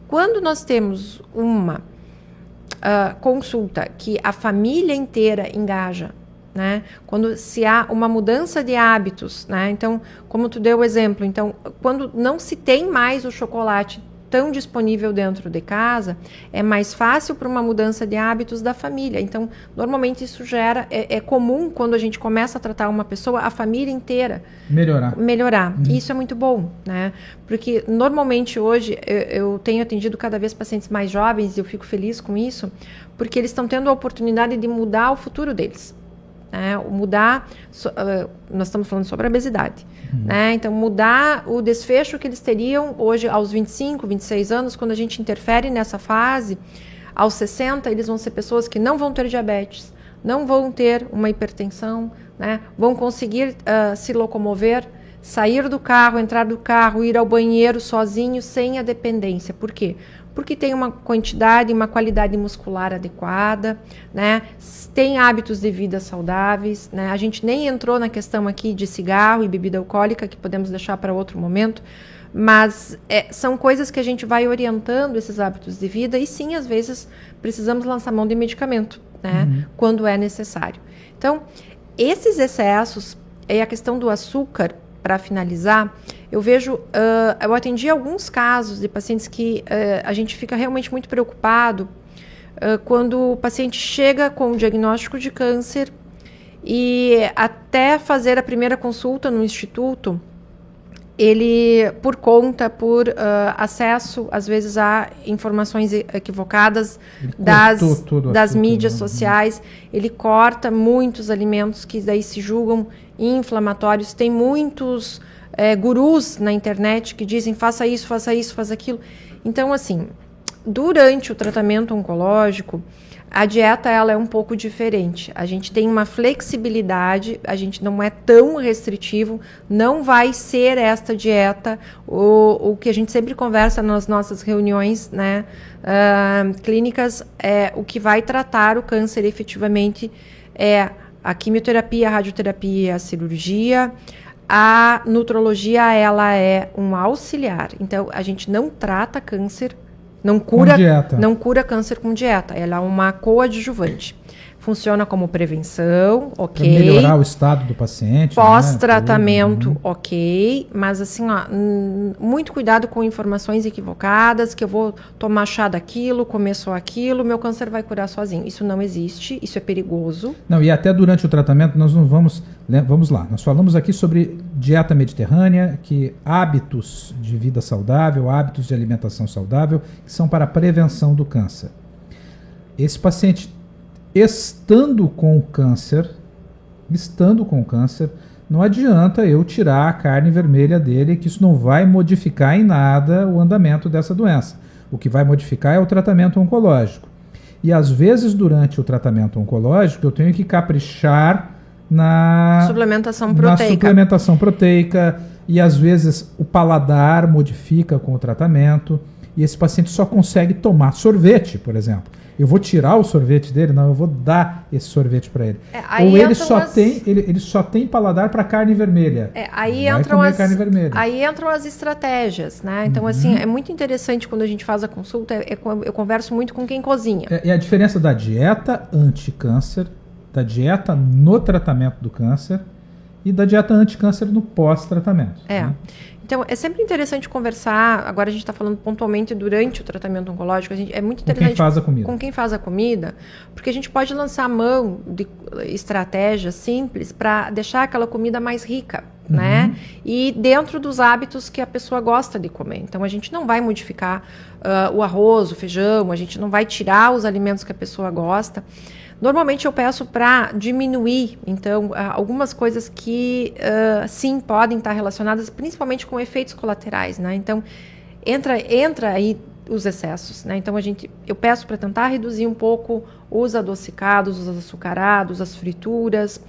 Quando nós temos uma consulta que a família inteira engaja, né? Quando se há uma mudança de hábitos, né? Então, como tu deu o exemplo, então, quando não se tem mais o chocolate tão disponível dentro de casa, é mais fácil para uma mudança de hábitos da família. Então, normalmente isso gera, é comum quando a gente começa a tratar uma pessoa, a família inteira melhorar. Isso é muito bom, né? Porque normalmente hoje eu tenho atendido cada vez pacientes mais jovens e eu fico feliz com isso, porque eles estão tendo a oportunidade de mudar o futuro deles. Nós estamos falando sobre a obesidade, né? Então mudar o desfecho que eles teriam hoje aos 25, 26 anos, quando a gente interfere nessa fase, aos 60 eles vão ser pessoas que não vão ter diabetes, não vão ter uma hipertensão, né? Vão conseguir se locomover, sair do carro, entrar do carro, ir ao banheiro sozinho, sem a dependência. Por quê? Porque tem uma quantidade, uma qualidade muscular adequada, né? Tem hábitos de vida saudáveis, né? A gente nem entrou na questão aqui de cigarro e bebida alcoólica, que podemos deixar para outro momento, mas são coisas que a gente vai orientando esses hábitos de vida e sim, às vezes, precisamos lançar mão de medicamento, né? Quando é necessário. Então, esses excessos e a questão do açúcar, para finalizar, eu vejo, eu atendi alguns casos de pacientes que a gente fica realmente muito preocupado quando o paciente chega com o diagnóstico de câncer e até fazer a primeira consulta no instituto, ele, por acesso, às vezes, a informações equivocadas das mídias sociais, ele corta muitos alimentos que daí se julgam inflamatórios. Tem muitos gurus na internet que dizem faça isso, faça aquilo. Então, assim, durante o tratamento oncológico, a dieta ela é um pouco diferente. A gente tem uma flexibilidade, a gente não é tão restritivo, não vai ser esta dieta, o que a gente sempre conversa nas nossas reuniões, né, clínicas, o que vai tratar o câncer efetivamente é a quimioterapia, a radioterapia, a cirurgia. A nutrologia, ela é um auxiliar. Então, a gente não trata câncer, não cura câncer com dieta. Ela é uma coadjuvante. Funciona como prevenção, ok. Para melhorar o estado do paciente. Pós-tratamento, né? Ok. Mas assim, muito cuidado com informações equivocadas, que eu vou tomar chá daquilo, comer só aquilo, meu câncer vai curar sozinho. Isso não existe, isso é perigoso. Não, e até durante o tratamento nós não vamos... Vamos lá, nós falamos aqui sobre dieta mediterrânea, que hábitos de vida saudável, hábitos de alimentação saudável, que são para a prevenção do câncer. Esse paciente... Estando com câncer, não adianta eu tirar a carne vermelha dele, que isso não vai modificar em nada o andamento dessa doença. O que vai modificar é o tratamento oncológico. E às vezes, durante o tratamento oncológico, eu tenho que caprichar na suplementação proteica, e às vezes o paladar modifica com o tratamento, e esse paciente só consegue tomar sorvete, por exemplo. Eu vou tirar o sorvete dele? Não, eu vou dar esse sorvete para ele. Ou ele só tem paladar para carne vermelha. Aí entram as estratégias, né? Então, assim, é muito interessante quando a gente faz a consulta, eu converso muito com quem cozinha. E a diferença da dieta anti-câncer, da dieta no tratamento do câncer e da dieta anti-câncer no pós-tratamento. Né? Então, é sempre interessante conversar, agora a gente está falando pontualmente durante o tratamento oncológico, é muito interessante com quem faz a comida, porque a gente pode lançar mão de estratégias simples para deixar aquela comida mais rica, né? E dentro dos hábitos que a pessoa gosta de comer. Então, a gente não vai modificar o arroz, o feijão, a gente não vai tirar os alimentos que a pessoa gosta. Normalmente eu peço para diminuir, então, algumas coisas que sim podem estar relacionadas principalmente com efeitos colaterais, né? Então, entra aí os excessos, né? Então, eu peço para tentar reduzir um pouco os adocicados, os açucarados, as frituras,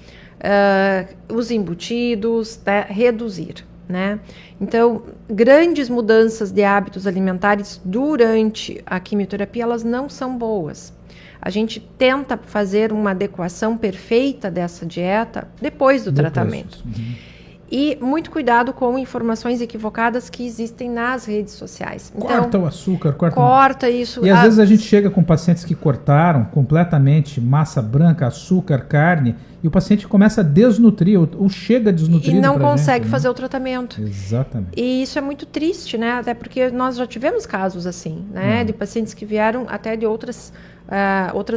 os embutidos, né? Reduzir, né? Então, grandes mudanças de hábitos alimentares durante a quimioterapia, elas não são boas. A gente tenta fazer uma adequação perfeita dessa dieta depois do tratamento. E muito cuidado com informações equivocadas que existem nas redes sociais. Corta o açúcar, corta isso. E às vezes a gente chega com pacientes que cortaram completamente massa branca, açúcar, carne, e o paciente começa a desnutrir, ou chega desnutrido. E não consegue fazer o tratamento. Exatamente. E isso é muito triste, né? Até porque nós já tivemos casos assim, né? De pacientes que vieram até de outras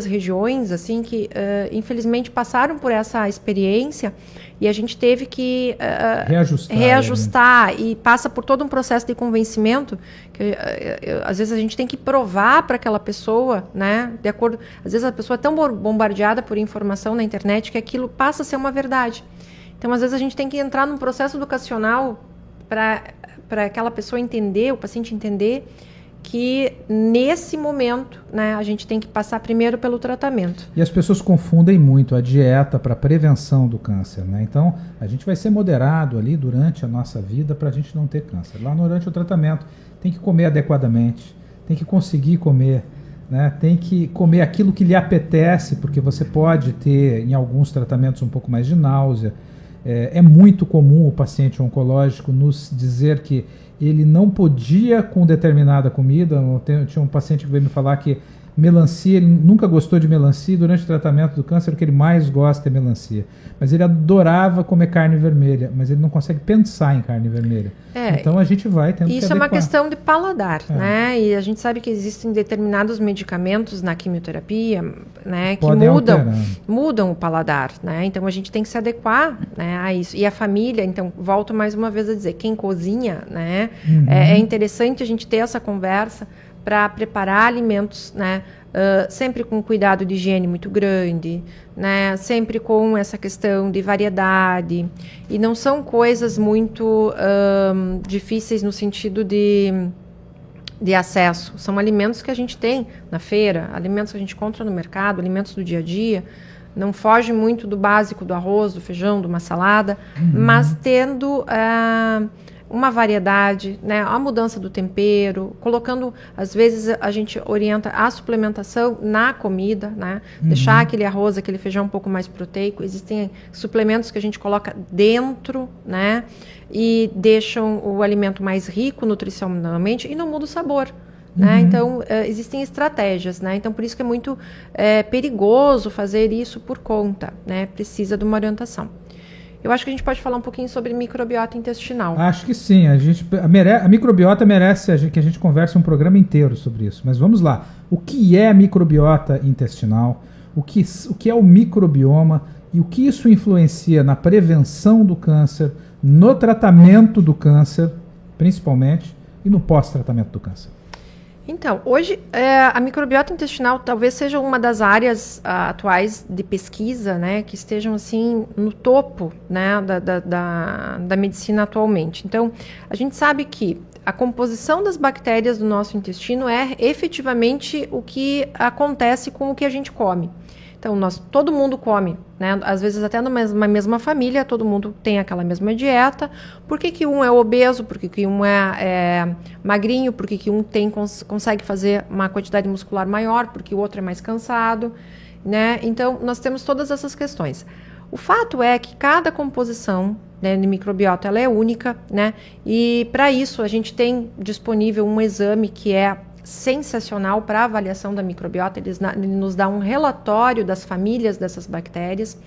regiões, assim, que infelizmente passaram por essa experiência e a gente teve que reajustar e passa por todo um processo de convencimento que às vezes a gente tem que provar para aquela pessoa, né, de acordo, às vezes a pessoa é tão bombardeada por informação na internet que aquilo passa a ser uma verdade. Então às vezes a gente tem que entrar num processo educacional para aquela pessoa entender, o paciente entender que nesse momento, né, a gente tem que passar primeiro pelo tratamento. E as pessoas confundem muito a dieta para prevenção do câncer, né? Então, a gente vai ser moderado ali durante a nossa vida para a gente não ter câncer. Lá durante o tratamento, tem que comer adequadamente, tem que conseguir comer, né? Tem que comer aquilo que lhe apetece, porque você pode ter, em alguns tratamentos, um pouco mais de náusea. É muito comum o paciente oncológico nos dizer que ele não podia com determinada comida. Tinha um paciente que veio me falar que melancia, ele nunca gostou de melancia, e durante o tratamento do câncer o que ele mais gosta é melancia. Mas ele adorava comer carne vermelha, mas ele não consegue pensar em carne vermelha. Então a gente vai tendo que isso é uma questão de paladar, né? E a gente sabe que existem determinados medicamentos na quimioterapia, né, que mudam o paladar, né? Então a gente tem que se adequar, né, a isso. E a família, então, volto mais uma vez a dizer, quem cozinha, né, é interessante a gente ter essa conversa para preparar alimentos, né, sempre com cuidado de higiene muito grande, né, sempre com essa questão de variedade, e não são coisas muito difíceis no sentido de acesso, são alimentos que a gente tem na feira, alimentos que a gente encontra no mercado, alimentos do dia a dia, não foge muito do básico do arroz, do feijão, de uma salada, mas tendo uma variedade, né, a mudança do tempero, colocando, às vezes a gente orienta a suplementação na comida, né, deixar aquele arroz, aquele feijão um pouco mais proteico. Existem suplementos que a gente coloca dentro, né, e deixam o alimento mais rico nutricionalmente e não muda o sabor. Né? Então, existem estratégias, né? Então, por isso que é muito perigoso fazer isso por conta, né? Precisa de uma orientação. Eu acho que a gente pode falar um pouquinho sobre microbiota intestinal. Acho que sim. A microbiota merece que a gente converse um programa inteiro sobre isso. Mas vamos lá. O que é a microbiota intestinal? O que é o microbioma? E o que isso influencia na prevenção do câncer, no tratamento do câncer, principalmente, e no pós-tratamento do câncer? Então, hoje, a microbiota intestinal talvez seja uma das áreas atuais de pesquisa, né, que estejam, assim, no topo, né, da medicina atualmente. Então, a gente sabe que a composição das bactérias do nosso intestino é efetivamente o que acontece com o que a gente come. Então, todo mundo come, né? Às vezes até numa mesma família, todo mundo tem aquela mesma dieta. Por que um é obeso? Por que um é magrinho? Por que um consegue fazer uma quantidade muscular maior? Porque o outro é mais cansado, né? Então, nós temos todas essas questões. O fato é que cada composição, né, de microbiota ela é única, né? E para isso a gente tem disponível um exame que é sensacional para avaliação da microbiota. Ele nos dá um relatório das famílias dessas bactérias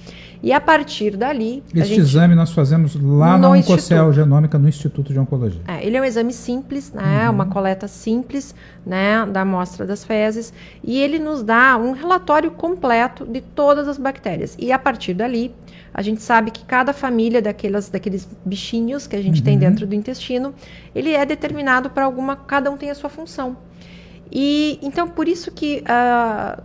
e a partir dali... Este exame nós fazemos lá na Oncocell Genômica, no Instituto de Oncologia. Ele é um exame simples, né, uma coleta simples, né, da amostra das fezes, e ele nos dá um relatório completo de todas as bactérias. E a partir dali, a gente sabe que cada família daqueles bichinhos que a gente tem dentro do intestino, ele é determinado para cada um tem a sua função. E então, por isso que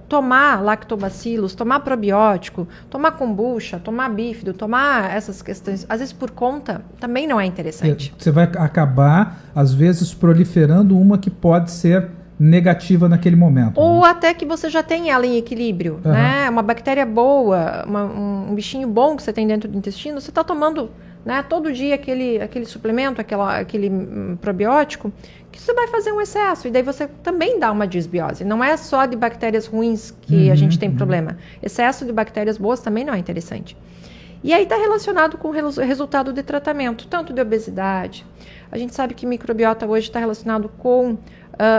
tomar lactobacilos, tomar probiótico, tomar kombucha, tomar bífido, tomar essas questões, às vezes por conta, também não é interessante. Você vai acabar, às vezes, proliferando uma que pode ser negativa naquele momento. Ou até que você já tem ela em equilíbrio, né? Uma bactéria boa, um bichinho bom que você tem dentro do intestino, você está tomando, né, todo dia aquele suplemento, aquele probiótico, que você vai fazer um excesso, e daí você também dá uma disbiose. Não é só de bactérias ruins que a gente tem problema. Excesso de bactérias boas também não é interessante. E aí está relacionado com o resultado de tratamento, tanto de obesidade. A gente sabe que microbiota hoje está relacionado com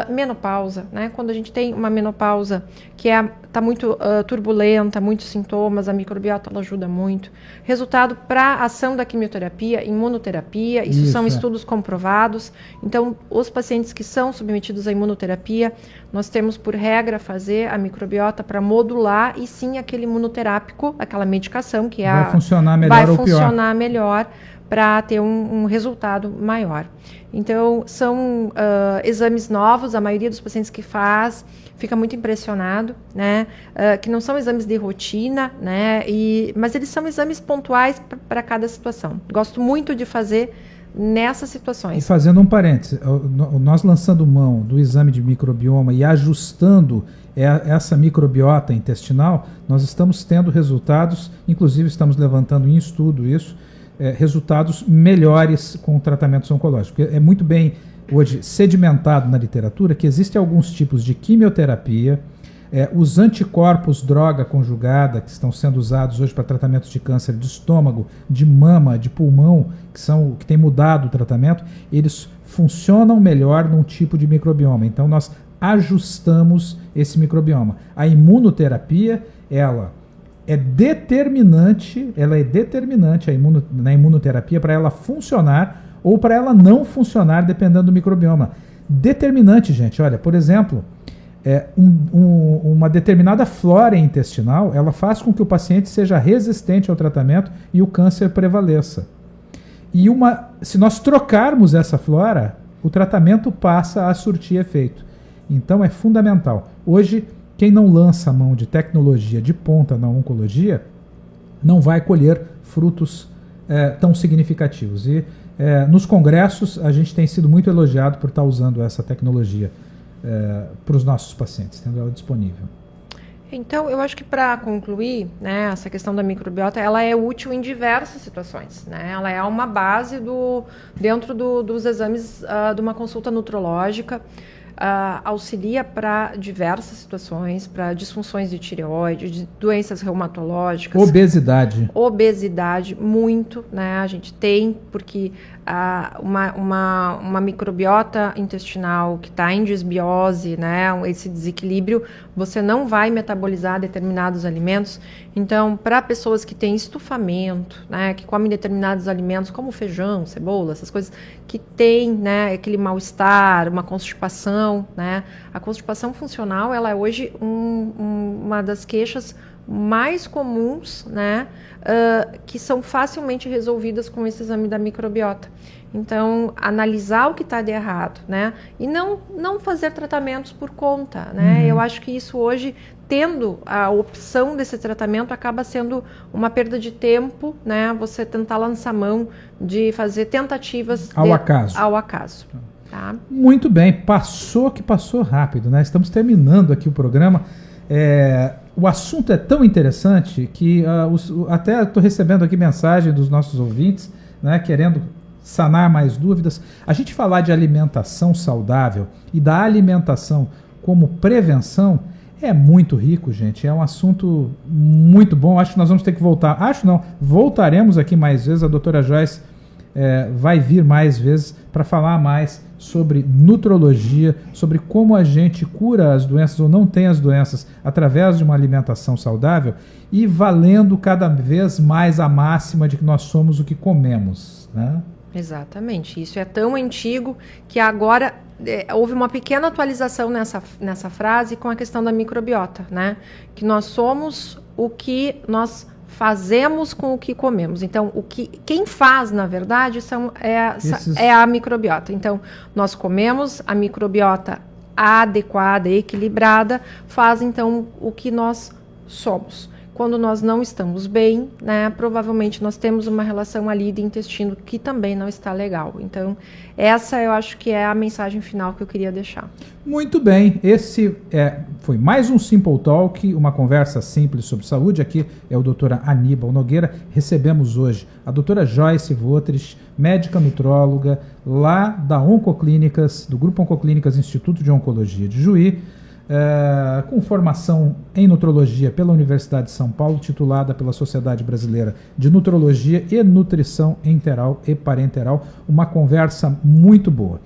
menopausa, né? Quando a gente tem uma menopausa que está muito turbulenta, muitos sintomas, a microbiota ela ajuda muito. Resultado para ação da quimioterapia, imunoterapia, isso são estudos comprovados. Então, os pacientes que são submetidos à imunoterapia, nós temos por regra fazer a microbiota para modular e sim aquele imunoterápico, aquela medicação que vai funcionar melhor vai ou pior. funcionar melhor para ter um resultado maior. Então, são exames novos, a maioria dos pacientes que faz fica muito impressionado, né? Que não são exames de rotina, né? Mas eles são exames pontuais para cada situação. Gosto muito de fazer nessas situações. E fazendo um parêntese, nós lançando mão do exame de microbioma e ajustando essa microbiota intestinal, nós estamos tendo resultados, inclusive estamos levantando em estudo isso, resultados melhores com tratamentos oncológicos. É muito bem hoje sedimentado na literatura que existem alguns tipos de quimioterapia, os anticorpos droga conjugada que estão sendo usados hoje para tratamentos de câncer de estômago, de mama, de pulmão, que tem mudado o tratamento, eles funcionam melhor num tipo de microbioma. Então nós ajustamos esse microbioma. A imunoterapia, ela é determinante na imunoterapia para ela funcionar ou para ela não funcionar, dependendo do microbioma. Determinante, gente. Olha, por exemplo, uma determinada flora intestinal, ela faz com que o paciente seja resistente ao tratamento e o câncer prevaleça. E se nós trocarmos essa flora, o tratamento passa a surtir efeito. Então é fundamental. Hoje, quem não lança a mão de tecnologia de ponta na oncologia não vai colher frutos tão significativos. E nos congressos a gente tem sido muito elogiado por estar usando essa tecnologia para os nossos pacientes, tendo ela disponível. Então, eu acho que para concluir, né, essa questão da microbiota, ela é útil em diversas situações, né? Ela é uma base dentro dos exames de uma consulta nutrológica, auxilia para diversas situações, para disfunções de tireoide, de doenças reumatológicas. Obesidade, muito, né? A gente tem, porque uma microbiota intestinal que está em desbiose, né? Esse desequilíbrio, você não vai metabolizar determinados alimentos. Então, para pessoas que têm estufamento, né? Que comem determinados alimentos, como feijão, cebola, essas coisas, que tem, né? Aquele mal-estar, uma constipação, né? A constipação funcional, ela é hoje uma das queixas mais comuns, né, que são facilmente resolvidas com esse exame da microbiota. Então, analisar o que está de errado, né, e não fazer tratamentos por conta, né. Eu acho que isso hoje, tendo a opção desse tratamento, acaba sendo uma perda de tempo, né, você tentar lançar mão de fazer tentativas ao acaso. Tá? Muito bem, passou rápido, né? Estamos terminando aqui o programa. O assunto é tão interessante que até estou recebendo aqui mensagem dos nossos ouvintes, né, querendo sanar mais dúvidas. A gente falar de alimentação saudável e da alimentação como prevenção é muito rico, gente. É um assunto muito bom. Acho que nós vamos ter que voltar. Voltaremos aqui mais vezes. A doutora Joyce vai vir mais vezes para falar mais sobre nutrologia, sobre como a gente cura as doenças ou não tem as doenças através de uma alimentação saudável e valendo cada vez mais a máxima de que nós somos o que comemos, né? Exatamente. Isso é tão antigo que agora houve uma pequena atualização nessa frase com a questão da microbiota, né? Que nós somos o que nós fazemos com o que comemos. Então, quem faz, na verdade, é a microbiota. Então, nós comemos, a microbiota adequada, equilibrada, faz, então, o que nós somos. Quando nós não estamos bem, né, provavelmente nós temos uma relação ali de intestino que também não está legal. Então, essa eu acho que é a mensagem final que eu queria deixar. Muito bem, esse foi mais um Simple Talk, uma conversa simples sobre saúde. Aqui é o Dr. Aníbal Nogueira. Recebemos hoje a doutora Joyce Votrich, médica nutróloga lá da Oncoclínicas, do Grupo Oncoclínicas Instituto de Oncologia de Juí. com formação em nutrologia pela Universidade de São Paulo, titulada pela Sociedade Brasileira de Nutrologia e Nutrição Enteral e Parenteral. Uma conversa muito boa.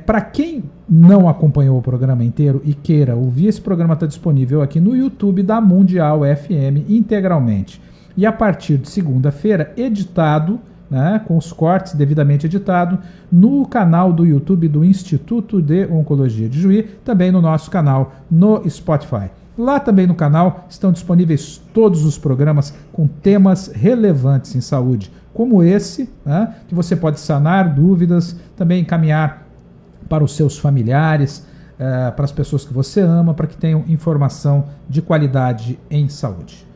Para quem não acompanhou o programa inteiro e queira ouvir, esse programa está disponível aqui no YouTube da Mundial FM integralmente. E a partir de segunda-feira, editado, né, com os cortes devidamente editado, no canal do YouTube do Instituto de Oncologia de Juí, também no nosso canal no Spotify. Lá também no canal estão disponíveis todos os programas com temas relevantes em saúde, como esse, né, que você pode sanar dúvidas, também encaminhar para os seus familiares, para as pessoas que você ama, para que tenham informação de qualidade em saúde.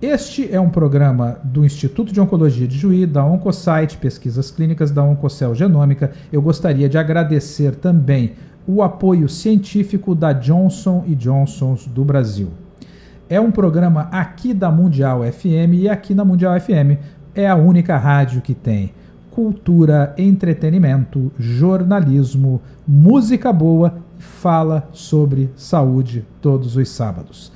Este é um programa do Instituto de Oncologia de Juí, da Oncosite, Pesquisas Clínicas, da Oncocell Genômica. Eu gostaria de agradecer também o apoio científico da Johnson & Johnson do Brasil. É um programa aqui da Mundial FM, e aqui na Mundial FM é a única rádio que tem cultura, entretenimento, jornalismo, música boa e fala sobre saúde todos os sábados.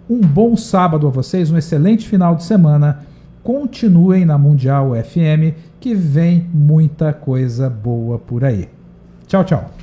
Um bom sábado a vocês, um excelente final de semana. Continuem na Mundial FM, que vem muita coisa boa por aí. Tchau, tchau.